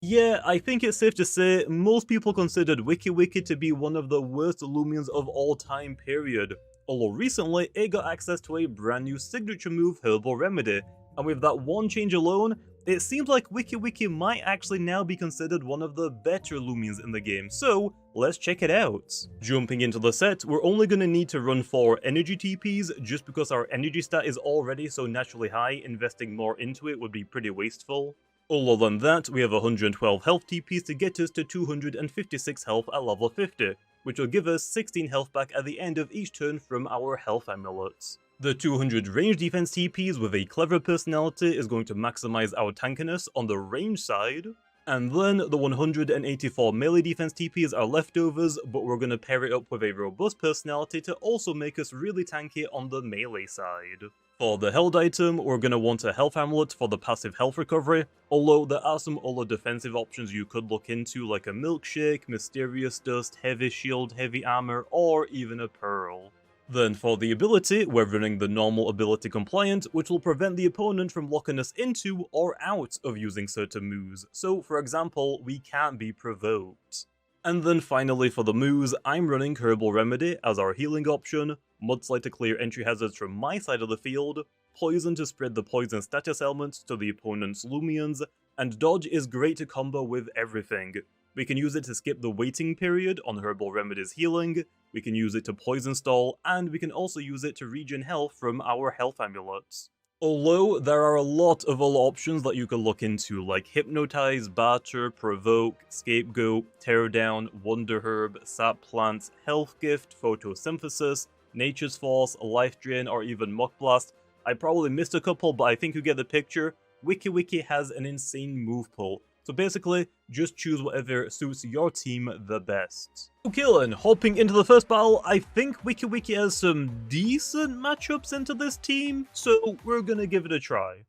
Yeah, I think it's safe to say most people considered Wiki-Wiki to be one of the worst Loomians of all time period. Although recently, it got access to a brand new signature move, Herbal Remedy, and with that one change alone, it seems like Wiki-Wiki might actually now be considered one of the better Loomians in the game, so let's check it out. Jumping into the set, we're only going to need to run 4 energy TPs just because our energy stat is already so naturally high, investing more into it would be pretty wasteful. Other than that, we have 112 health TPs to get us to 256 health at level 50, which will give us 16 health back at the end of each turn from our health amulets. The 200 range defense TPs with a clever personality is going to maximize our tankiness on the range side, and then the 184 melee defense TPs are leftovers, but we're going to pair it up with a robust personality to also make us really tanky on the melee side. For the held item, we're going to want a health amulet for the passive health recovery, although there are some other defensive options you could look into like a milkshake, mysterious dust, heavy shield, heavy armor, or even a pearl. Then for the ability, we're running the normal ability compliant, which will prevent the opponent from locking us into or out of using certain moves, so for example, we can't be provoked. And then finally for the moves, I'm running Herbal Remedy as our healing option, Mudslide to clear entry hazards from my side of the field, Poison to spread the poison status element to the opponent's Loomians, and Dodge is great to combo with everything. We can use it to skip the waiting period on Herbal Remedy's healing, we can use it to poison stall, and we can also use it to regen health from our health amulets. Although, there are a lot of other options that you can look into, like Hypnotize, Batter, Provoke, Scapegoat, Tear Down, Wonder Herb, Sap Plant, Health Gift, Photosynthesis, Nature's Force, Life Drain, or even Muck Blast. I probably missed a couple, but I think you get the picture. Wiki-Wiki has an insane move pool, so basically, just choose whatever suits your team the best. Okay then, hopping into the first battle, I think Wiki-Wiki has some decent matchups into this team, so we're gonna give it a try.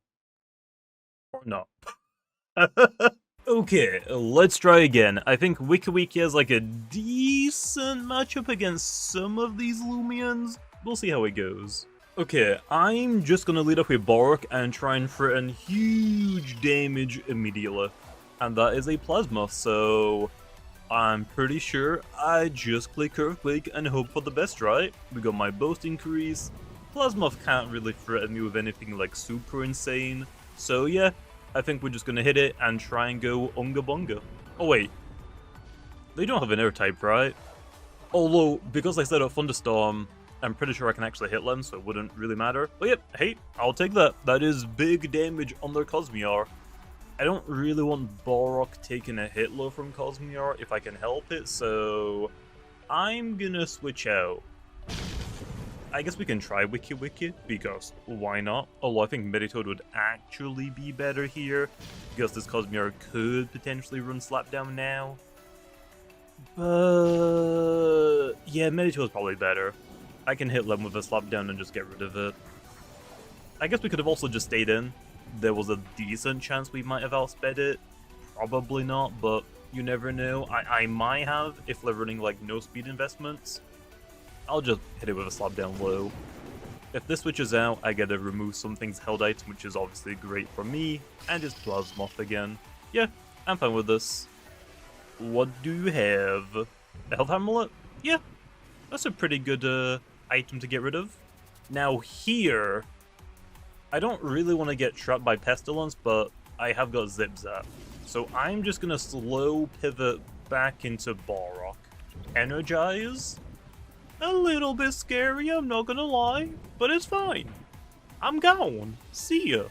Or not. Okay, let's try again. I think Wiki-Wiki has like a decent matchup against some of these Loomians. We'll see how it goes. Okay, I'm just gonna lead up with Bork and try and threaten huge damage immediately. And that is a Plasma, so I'm pretty sure I just click Earthquake and hope for the best, right? We got my Boast increase. Plasma can't really threaten me with anything like super insane. So yeah, I think we're just gonna hit it and try and go Unga Bunga. Oh wait, they don't have an air type, right? Although, because I set up Thunderstorm, I'm pretty sure I can actually hit them, so it wouldn't really matter. But yep, hey, I'll take that. That is big damage on their Cosmiar. I don't really want Borok taking a hit low from Cosmiar if I can help it, so I'm gonna switch out. I guess we can try Wiki-Wiki, because why not? Although I think Meditoad would actually be better here, because this Cosmiar could potentially run Slapdown now. But yeah, Meditoad's probably better. I can hit Lem with a Slapdown and just get rid of it. I guess we could have also just stayed in. There was a decent chance we might have outsped it. Probably not, but you never know. I might have if they're running like no speed investments. I'll just hit it with a slap down low. If this switches out, I get to remove something's held item, which is obviously great for me, and it's Plasmoth again. Yeah, I'm fine with this. What do you have? A health amulet? Yeah, that's a pretty good item to get rid of. Now here, I don't really want to get trapped by Pestilence, but I have got Zip Zap. So I'm just going to slow pivot back into Balrog. Energize? A little bit scary, I'm not going to lie, but it's fine. I'm gone. See ya.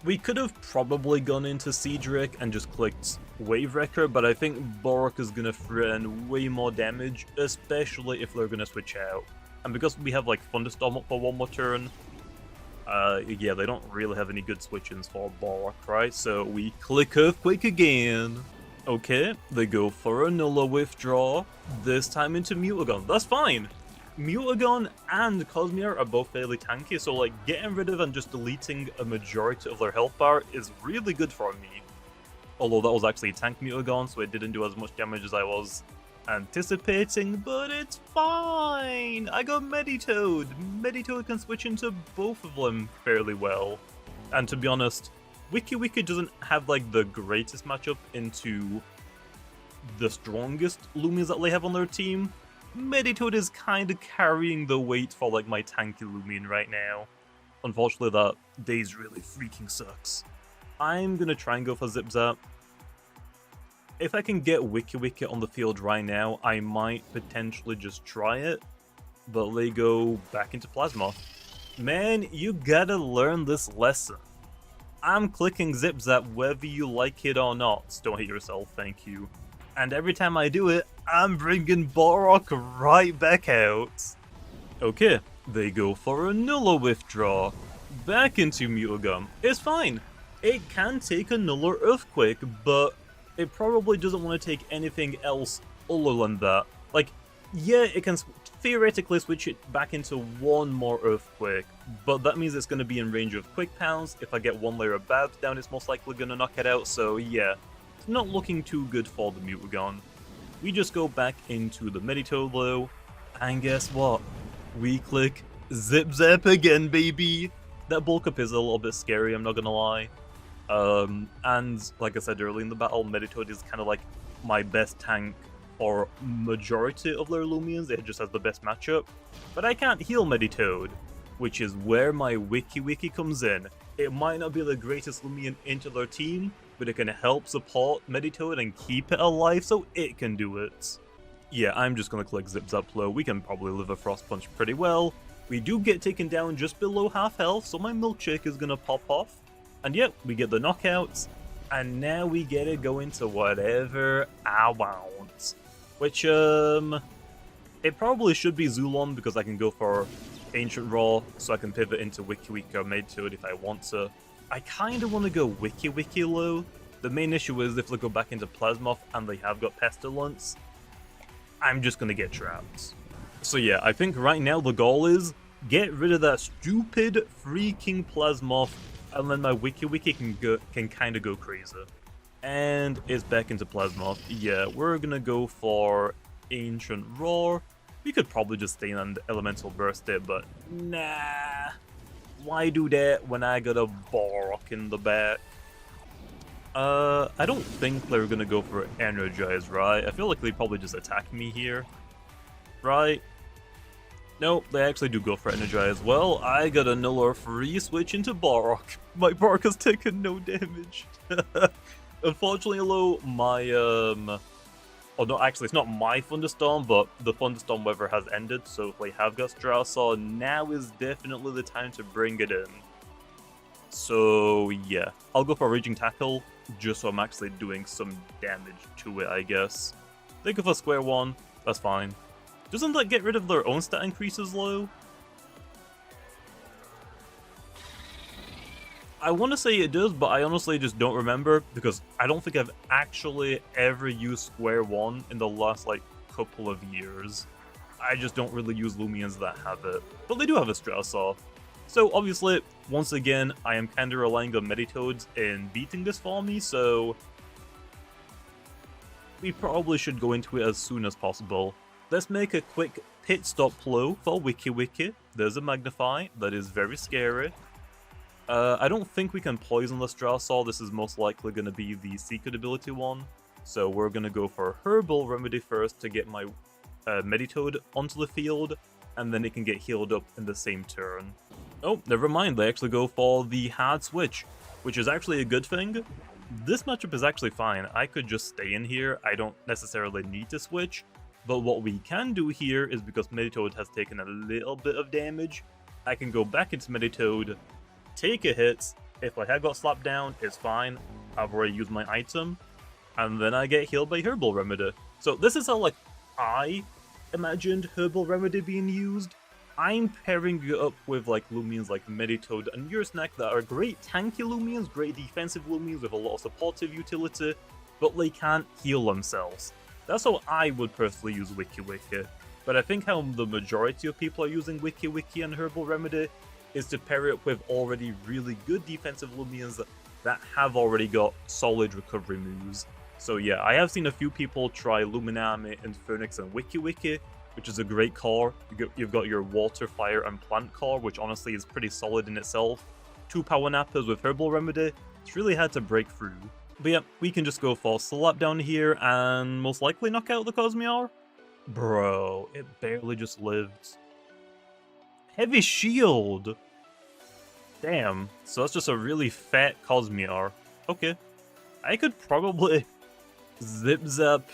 We could have probably gone into Seadric and just clicked Wave Wrecker, but I think Balrog is going to threaten way more damage, especially if they're going to switch out. And because we have like Thunderstorm up for one more turn, yeah, they don't really have any good switch-ins for Balrog, right? So we click Earthquake again. Okay, they go for a Nulla withdraw, this time into Mutagon. That's fine! Mutagon and Cosmiar are both fairly tanky, so like getting rid of and just deleting a majority of their health bar is really good for me. Although that was actually tank Mutagon, so it didn't do as much damage as I was anticipating, but it's fine! I got Meditoad! Meditoad can switch into both of them fairly well. And to be honest, Wiki-Wiki doesn't have like the greatest matchup into the strongest Loomians that they have on their team. Meditoad is kind of carrying the weight for like my tanky Loomian right now. Unfortunately, that days really freaking sucks. I'm gonna try and go for Zip Zap. If I can get Wiki-Wiki on the field right now, I might potentially just try it. But they go back into Plasma. Man, you gotta learn this lesson. I'm clicking Zip Zap whether you like it or not. Don't hit yourself, thank you. And every time I do it, I'm bringing Borok right back out. Okay, they go for another withdraw. Back into Mutagum. It's fine. It can take another Earthquake, but it probably doesn't want to take anything else other than that. Like, yeah, it can theoretically switch it back into one more Earthquake, but that means it's going to be in range of Quick Pounds. If I get one layer of Babs down, it's most likely going to knock it out, so yeah. It's not looking too good for the Mutagon. We just go back into the Meditoad though, and guess what? We click Zip Zap again, baby! That bulk up is a little bit scary, I'm not gonna lie. And like I said earlier in the battle, Meditoad is kind of like my best tank for majority of their Loomians. It just has the best matchup. But I can't heal Meditoad, which is where my Wiki-Wiki comes in. It might not be the greatest Loomian into their team, but it can help support Meditoad and keep it alive so it can do it. Yeah, I'm just gonna click Zip Zap low. We can probably live a Frost Punch pretty well. We do get taken down just below half health, so my Milkshake is gonna pop off. And yep, we get the knockouts, and now we get to go into whatever I want. Which, it probably should be Zulon because I can go for Ancient Raw, so I can pivot into Wiki-Wiki or Meditoad if I want to. I kind of want to go Wiki-Wiki low. The main issue is if they go back into Plasmoth and they have got Pestilence, I'm just going to get trapped. So yeah, I think right now the goal is get rid of that stupid freaking Plasmoth, and then my Wiki-Wiki can kind of go crazy. And it's back into Plasmoth. Yeah, we're going to go for Ancient Roar. We could probably just stay on the Elemental Burst it, but nah. Why do that when I got a Borok in the back? I don't think they're gonna go for Energize, right? I feel like they probably just attack me here. Right? Nope, they actually do go for Energize. Well, I got another free switch into Borok. My Borok has taken no damage. Unfortunately, though, my, oh no, actually it's not my Thunderstorm, but the Thunderstorm weather has ended, so if they have got Straussar, now is definitely the time to bring it in. So yeah, I'll go for Raging Tackle, just so I'm actually doing some damage to it, I guess. They go for Square One, that's fine. Doesn't that get rid of their own stat increases, though? I want to say it does, but I honestly just don't remember, because I don't think I've actually ever used Square One in the last, like, couple of years. I just don't really use Loomians that have it. But they do have a Straussar. So, obviously, once again, I am kinda relying on Meditoads in beating this for me, so we probably should go into it as soon as possible. Let's make a quick pit stop flow for Wiki-Wiki. There's a Magnify, that is very scary. I don't think we can poison the Straussar. This is most likely going to be the secret ability one. So we're going to go for Herbal Remedy first to get my Meditoad onto the field, and then it can get healed up in the same turn. Oh, never mind, they actually go for the hard switch, which is actually a good thing. This matchup is actually fine. I could just stay in here. I don't necessarily need to switch. But what we can do here is, because Meditoad has taken a little bit of damage, I can go back into Meditoad, take a hit. If I had got slapped down, it's fine. I've already used my item. And then I get healed by Herbal Remedy. So this is how, like, I imagined Herbal Remedy being used. I'm pairing it up with, like, Loomians like Meditoad and Snack that are great tanky Loomians, great defensive Loomians with a lot of supportive utility, but they can't heal themselves. That's how I would personally use Wiki-Wiki. But I think how the majority of people are using Wiki-Wiki and Herbal Remedy is to pair it with already really good defensive Loomians that have already got solid recovery moves. So yeah, I have seen a few people try Luminami, Infernix, and Wiki-Wiki, which is a great core. You've got your Water, Fire, and Plant core, which honestly is pretty solid in itself. 2 Power Nappers with Herbal Remedy, It's really hard to break through. But yeah, we can just go for Slap down here and most likely knock out the Cosmiar. Bro, it barely just lived. Heavy Shield! Damn, so that's just a really fat Cosmiar. Okay. I could probably Zip Zap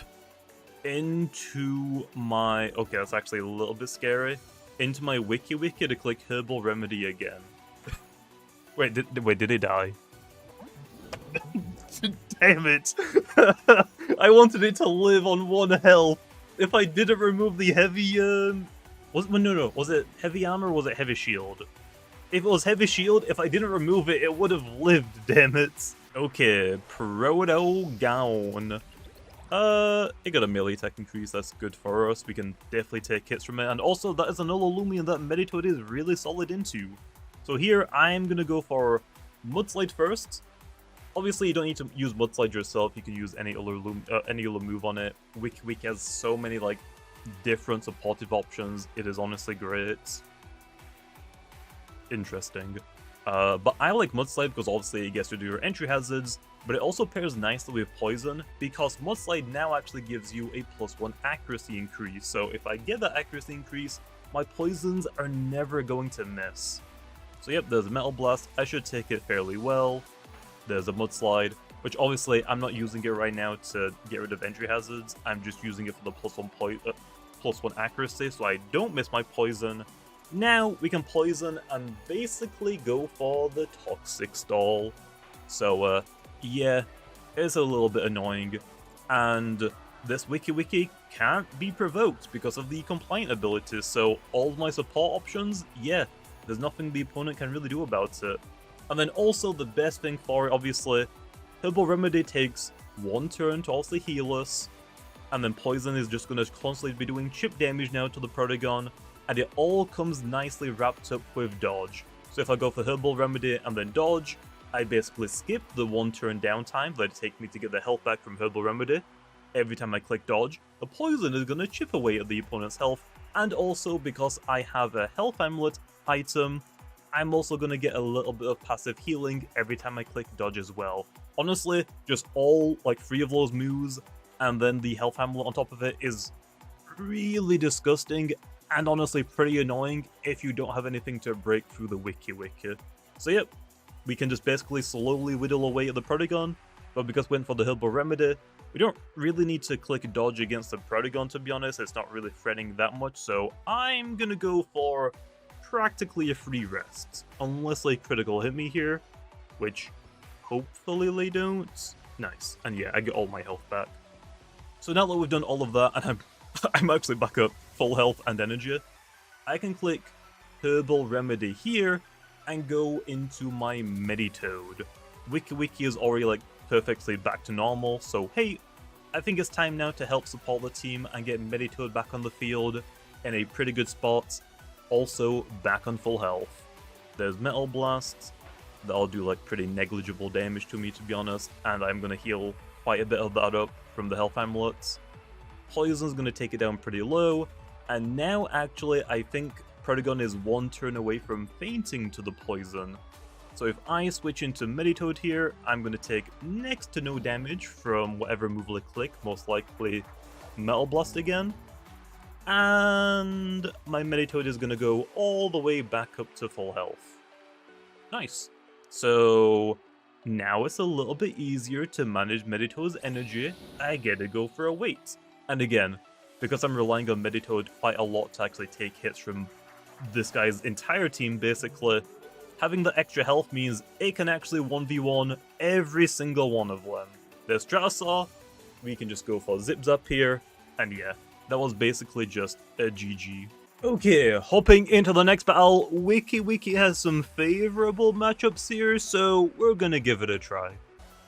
into my... Okay, that's actually a little bit scary. Into my Wiki-Wiki to click Herbal Remedy again. Wait, did he die? Damn it! I wanted it to live on 1 health. If I didn't remove the heavy, was it heavy armor or was it heavy shield? If it was heavy shield, if I didn't remove it, it would have lived, damn it. Okay, Proto Gown. It got a melee attack increase, that's good for us. We can definitely take hits from it. And also, that is another Loomian that Meditoad is really solid into. So here, I'm gonna go for Mudslide first. Obviously, you don't need to use Mudslide yourself. You can use any other move on it. Wiki-Wiki has so many like different supportive options. It is honestly great. Interesting. But I like Mudslide because obviously it gets to do your entry hazards, but it also pairs nicely with Poison because Mudslide now actually gives you a +1 accuracy increase. So if I get that accuracy increase, my Poisons are never going to miss. So yep, there's a Metal Blast. I should take it fairly well. There's a Mudslide, which obviously I'm not using it right now to get rid of entry hazards. I'm just using it for the +1 accuracy, so I don't miss my Poison. Now we can Poison and basically go for the Toxic Stall. So yeah, it's a little bit annoying. And this Wiki-Wiki can't be provoked because of the Compliant abilities, so all of my support options, yeah, there's nothing the opponent can really do about it. And then also the best thing for it, obviously, Herbal Remedy takes 1 turn to also heal us, and then Poison is just going to constantly be doing chip damage now to the Protagon, and it all comes nicely wrapped up with Dodge. So if I go for Herbal Remedy and then Dodge, I basically skip the 1 turn downtime that it takes me to get the health back from Herbal Remedy. Every time I click Dodge, the Poison is going to chip away at the opponent's health, and also because I have a Health Amulet item, I'm also going to get a little bit of passive healing every time I click Dodge as well. Honestly, just all, like, 3 of those moves, and then the Health Amulet on top of it is really disgusting, and honestly pretty annoying if you don't have anything to break through the Wiki-Wiki. So yep, we can just basically slowly whittle away at the Protagon, but because we went for the Herbal Remedy, we don't really need to click Dodge against the Protagon, to be honest. It's not really threatening that much, so I'm going to go for practically a free rest, unless they critical hit me here, which hopefully they don't. Nice, and yeah, I get all my health back. So now that we've done all of that, and I'm actually back up full health and energy, I can click Herbal Remedy here and go into my Meditoad. Wiki-Wiki is already like perfectly back to normal, so hey, I think it's time now to help support the team and get Meditoad back on the field in a pretty good spot. Also back on full health. There's Metal Blast, that'll do like pretty negligible damage to me, to be honest, and I'm going to heal quite a bit of that up from the Health Amulets. Poison's going to take it down pretty low, and now actually I think Protagon is 1 turn away from fainting to the Poison. So if I switch into Meditoad here, I'm going to take next to no damage from whatever move I click, most likely Metal Blast again. And my Meditoad is going to go all the way back up to full health. Nice. So now it's a little bit easier to manage Meditoad's energy. I get to go for a wait. And again, because I'm relying on Meditoad quite a lot to actually take hits from this guy's entire team, basically, having the extra health means it can actually 1v1 every single one of them. There's Stratosaur, we can just go for Zip Zap here, and yeah, that was basically just a GG. Okay, hopping into the next battle, Wiki-Wiki has some favourable matchups here, so we're gonna give it a try.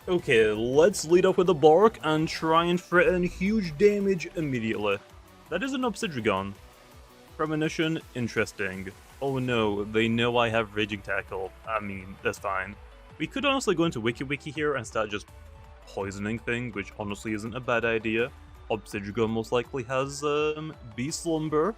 Okay, let's lead up with the Bork and try and threaten huge damage immediately. That is an Obsidian. Premonition, interesting. Oh no, they know I have Raging Tackle. I mean, that's fine. We could honestly go into Wiki-Wiki here and start just poisoning things, which honestly isn't a bad idea. Obsidian most likely has Beast Slumber.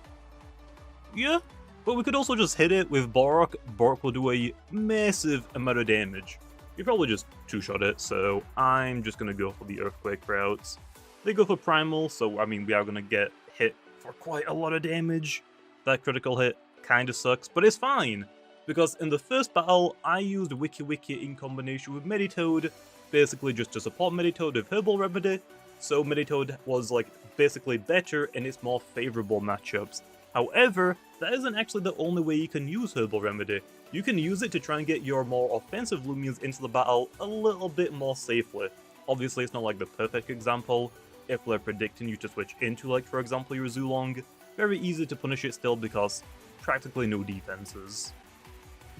Yeah, but we could also just hit it with Bork. Bork will do a massive amount of damage. you probably just two-shot it, so I'm just gonna go for the Earthquake routes. They go for Primal, so I mean we are gonna get hit for quite a lot of damage. That critical hit kinda sucks, but it's fine, because in the first battle I used Wiki-Wiki in combination with Meditoad, basically just to support Meditoad with Herbal Remedy, so Meditoad was like basically better in its more favourable matchups. However, that isn't actually the only way you can use Herbal Remedy. You can use it to try and get your more offensive Loomians into the battle a little bit more safely. Obviously it's not like the perfect example. If they're predicting you to switch into, like for example your Zulong, very easy to punish it still because practically no defenses.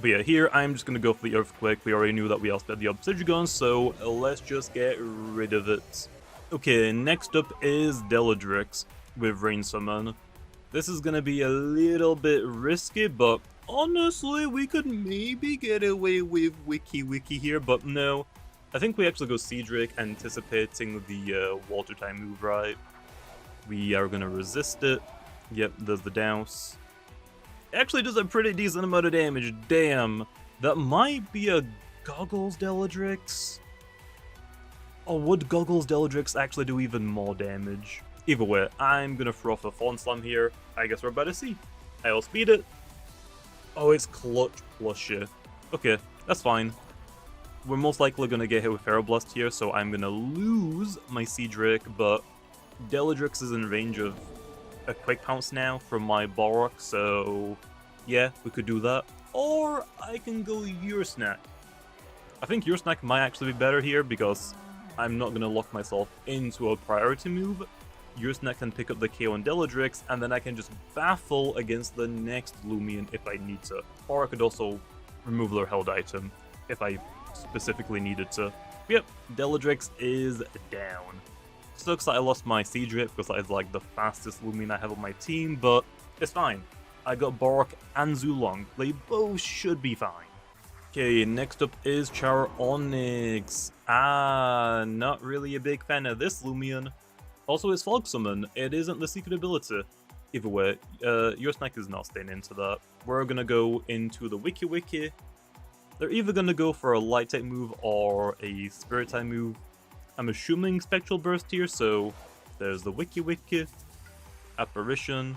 But yeah, here I'm just gonna go for the Earthquake. We already knew that we also had the Obsidian, so let's just get rid of it. Okay, next up is Deladrix with Rain Summon. This is gonna be a little bit risky, but honestly, we could maybe get away with Wiki-Wiki here, but no. I think we actually go Seadrake, anticipating the Water type move, right? We are gonna resist it. Yep, there's the Douse. It actually does a pretty decent amount of damage, damn. That might be a Goggles Deladrix? Or would Goggles Deladrix actually do even more damage? Either way, I'm gonna throw off a Thorn Slam here. I guess we're about to see. I'll speed it. Oh, it's Clutch plus shit. Okay, that's fine. We're most likely gonna get hit with Feral Blast here, so I'm gonna lose my Seadrake, but Deladrix is in range of a Quick Pounce now from my Borok, so yeah, we could do that. Or I can go Ursnack. I think Ursnack might actually be better here because I'm not gonna lock myself into a priority move. Ursnack can pick up the KO on Deladrix, and then I can just baffle against the next Loomian if I need to. Or I could also remove their held item if I specifically needed to. Yep, Deladrix is down. Sucks that I lost my Seadrake because that is like the fastest Loomian I have on my team, but it's fine. I got Borok and Zulong. They both should be fine. Okay, next up is Charonyx. Not really a big fan of this Loomian. Also, it's Fog Summon. It isn't the secret ability. Either way, Ursnack is not staying into that. We're gonna go into the Wiki-Wiki. They're either gonna go for a Light type move or a Spirit type move. I'm assuming Spectral Burst here, so there's the Wiki-Wiki. Apparition.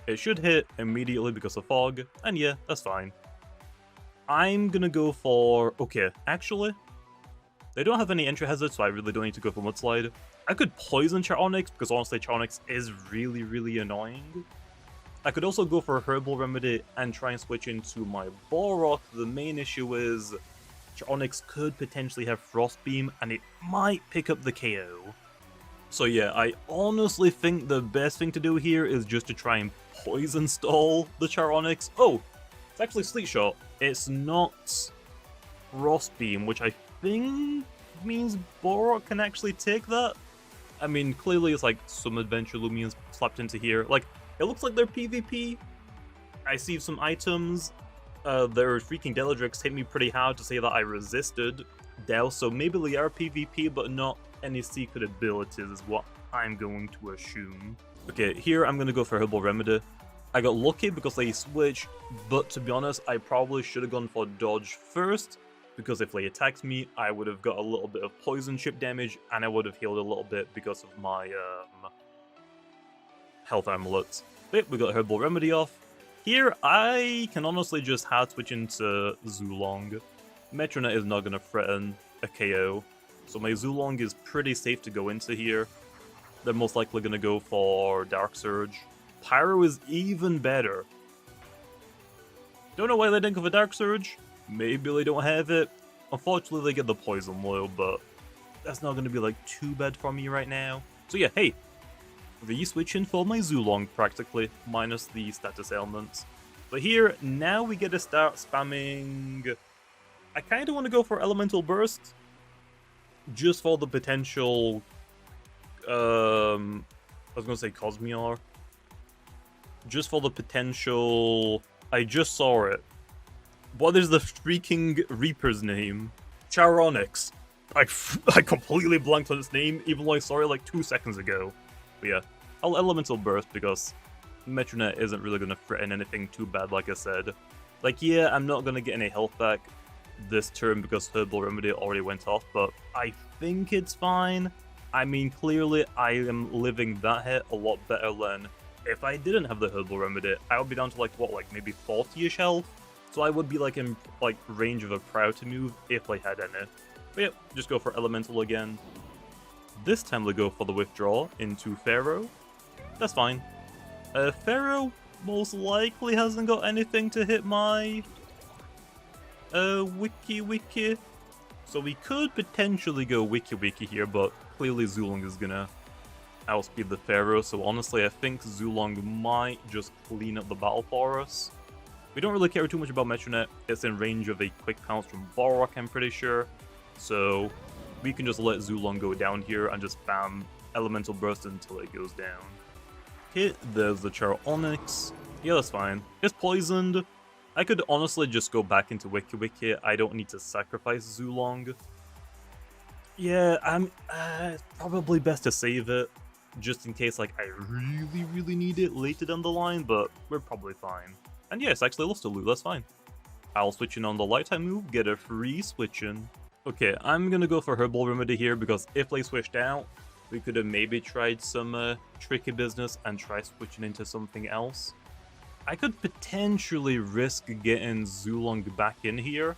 It should hit immediately because of Fog, and yeah, that's fine. I'm gonna go for... okay, actually, they don't have any entry hazards, so I really don't need to go for Mudslide. I could poison Charonyx, because honestly Charonyx is really, really annoying. I could also go for a Herbal Remedy and try and switch into my Borok. The main issue is Charonyx could potentially have Frost Beam, and it might pick up the KO. So yeah, I honestly think the best thing to do here is just to try and Poison Stall the Charonyx. Oh, it's actually Sleet Shot. It's not Frost Beam, which I think means Borok can actually take that. I mean, clearly it's like some Adventure Loomians slapped into here. Like, it looks like they're PvP. I see some items. Their freaking Deladrix hit me pretty hard to say that I resisted Douse, so maybe they are PvP, but not any secret abilities is what I'm going to assume. Okay, here I'm going to go for Herbal Remedy. I got lucky because they switched, but to be honest, I probably should have gone for Dodge first, because if they attacked me, I would have got a little bit of poison chip damage, and I would have healed a little bit because of my health amulets. But we got Herbal Remedy off. Here, I can honestly just hard switch into Zulong. Metronet is not going to threaten a KO, so my Zulong is pretty safe to go into here. They're most likely going to go for Dark Surge. Pyro is even better. Don't know why they didn't go for Dark Surge. Maybe they don't have it. Unfortunately, they get the Poison Low, but that's not going to be like too bad for me right now. So yeah, hey, re-switching for my Zulong practically, minus the status ailments. But here, now we get to start spamming... I kind of want to go for Elemental Burst, just for the potential... I was going to say Cosmeor. Just for the potential... I just saw it. What is the freaking Reaper's name? Charonyx. I completely blanked on its name, even though I saw it like 2 seconds ago. But yeah, I'll Elemental Burst because Metronet isn't really going to threaten anything too bad, like I said. Like, yeah, I'm not going to get any health back. this turn because Herbal Remedy already went off, but I think it's fine. I mean, clearly I am living that hit a lot better than if I didn't have the Herbal Remedy. I would be down to like, what, like maybe 40-ish health? So I would be like in like range of a priority move if I had any. But yep, just go for Elemental again. This time we go for the withdraw into Pharaoh. That's fine. Pharaoh most likely hasn't got anything to hit my Wiki-Wiki. So we could potentially go Wiki-Wiki here, but clearly Zulong is gonna outspeed the Pharaoh, so honestly I think Zulong might just clean up the battle for us. We don't really care too much about Metronet. It's in range of a quick pounce from Borok, I'm pretty sure. So we can just let Zulong go down here and just spam Elemental Burst until it goes down. Okay, there's the Char Onyx. Yeah, that's fine. It's poisoned. I could honestly just go back into Wiki-Wiki. I don't need to sacrifice Zulong. Yeah, it's probably best to save it, just in case like I really need it later down the line, but we're probably fine. And yeah, it's actually lost to loot, that's fine. I'll switch in on the light type move, get a free switch in. Okay, I'm gonna go for Herbal Remedy here, because if they switched out, we could have maybe tried some tricky business and try switching into something else. I could potentially risk getting Zulong back in here,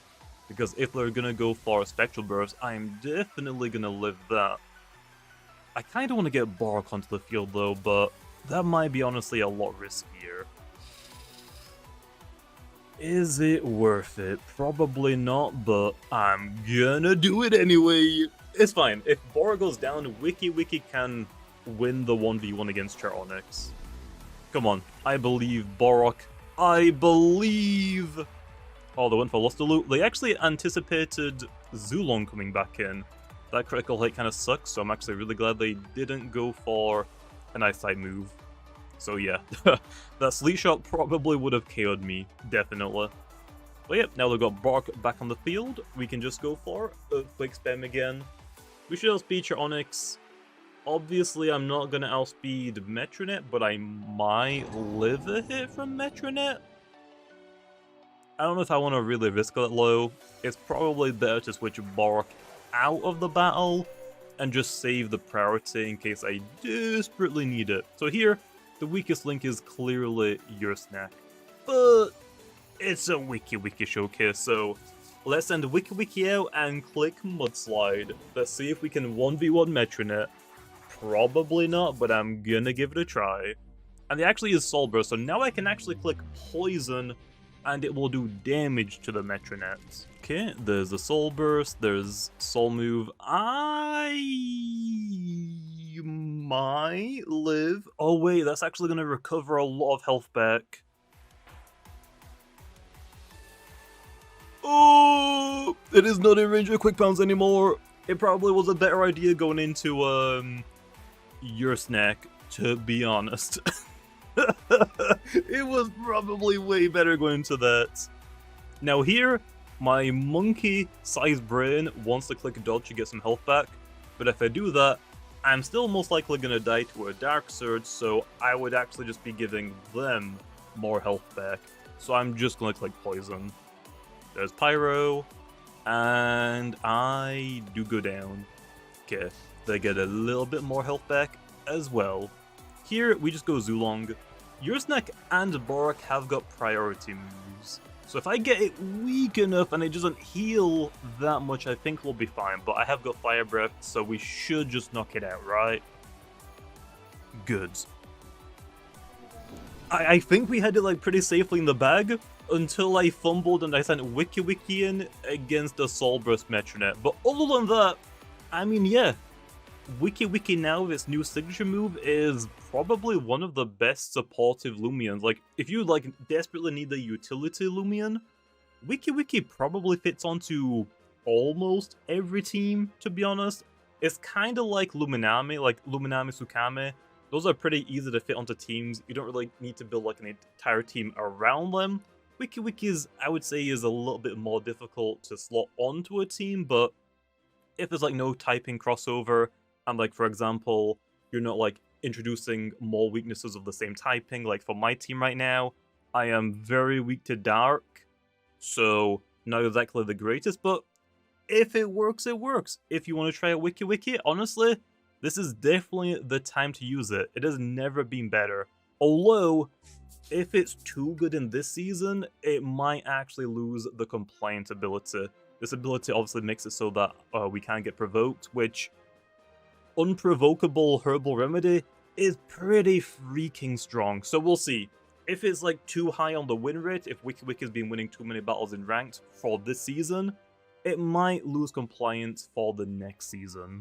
because if they're gonna go for a Spectral Burst, I'm definitely gonna live that. I kinda wanna get Borok onto the field though, but that might be honestly a lot riskier. Is it worth it? Probably not, but I'm gonna do it anyway. It's fine. If Borok goes down, Wiki-Wiki can win the 1v1 against Char Onyx. Come on. I believe, Borok. I believe! Oh, they went for Lost to Loot. They actually anticipated Zulong coming back in. That critical hit kind of sucks, so I'm actually really glad they didn't go for an Ice type move. So yeah, that Sleet Shot probably would have KO'd me, definitely. But yep, now they've got Borok back on the field, we can just go for a quick spam again. We should outspeed Char Onyx. Obviously, I'm not going to outspeed Metronet, but I might live a hit from Metronet. I don't know if I want to really risk that low. It's probably better to switch Borok out of the battle and just save the priority in case I desperately need it. So here, the weakest link is clearly your snack, but it's a Wiki-Wiki showcase, so let's send Wiki-Wiki out and click Mudslide. Let's see if we can 1v1 Metronet. Probably not, but I'm gonna give it a try. And it actually is Soul Burst, so now I can actually click Poison and it will do damage to the Metronets. Okay, there's the Soul Burst, there's Soul Move. I might live. Oh wait, that's actually gonna recover a lot of health back. Oh, it is not in range of Quick Pounce anymore. It probably was a better idea going into your snack, to be honest. It was probably way better going into that. Now here, my monkey-sized brain wants to click dodge to get some health back, but if I do that, I'm still most likely gonna die to a Dark Surge, so I would actually just be giving them more health back. So I'm just gonna click Poison. There's Pyro, and I do go down. Okay, they get a little bit more health back as well. Here, we just go Zulong. Yursnek and Borok have got priority moves. So if I get it weak enough and it doesn't heal that much, I think we'll be fine. But I have got Fire Breath, so we should just knock it out, right? Good. I think we had it like pretty safely in the bag until I fumbled and I sent Wiki-Wiki in against the Soul Burst Metronet. But other than that, I mean, yeah. Wiki-Wiki now, its new signature move, is probably one of the best supportive Loomians. Like, if you like desperately need the utility Loomian, Wiki-Wiki probably fits onto almost every team, to be honest. It's kind of like Luminami, like Luminami Tsukame. Those are pretty easy to fit onto teams. You don't really need to build like an entire team around them. Wiki-Wiki's, I would say, is a little bit more difficult to slot onto a team, but if there's like no typing crossover, and like, for example, you're not like introducing more weaknesses of the same typing, like for my team right now, I am very weak to Dark, so not exactly the greatest, but if it works, it works. If you want to try a Wiki-Wiki, honestly, this is definitely the time to use it. It has never been better. Although, if it's too good in this season, it might actually lose the compliant ability. This ability obviously makes it so that we can't get provoked, which unprovocable herbal remedy is pretty freaking strong. So we'll see. If it's like too high on the win rate, if Wiki-Wiki has been winning too many battles in ranked for this season, it might lose compliance for the next season.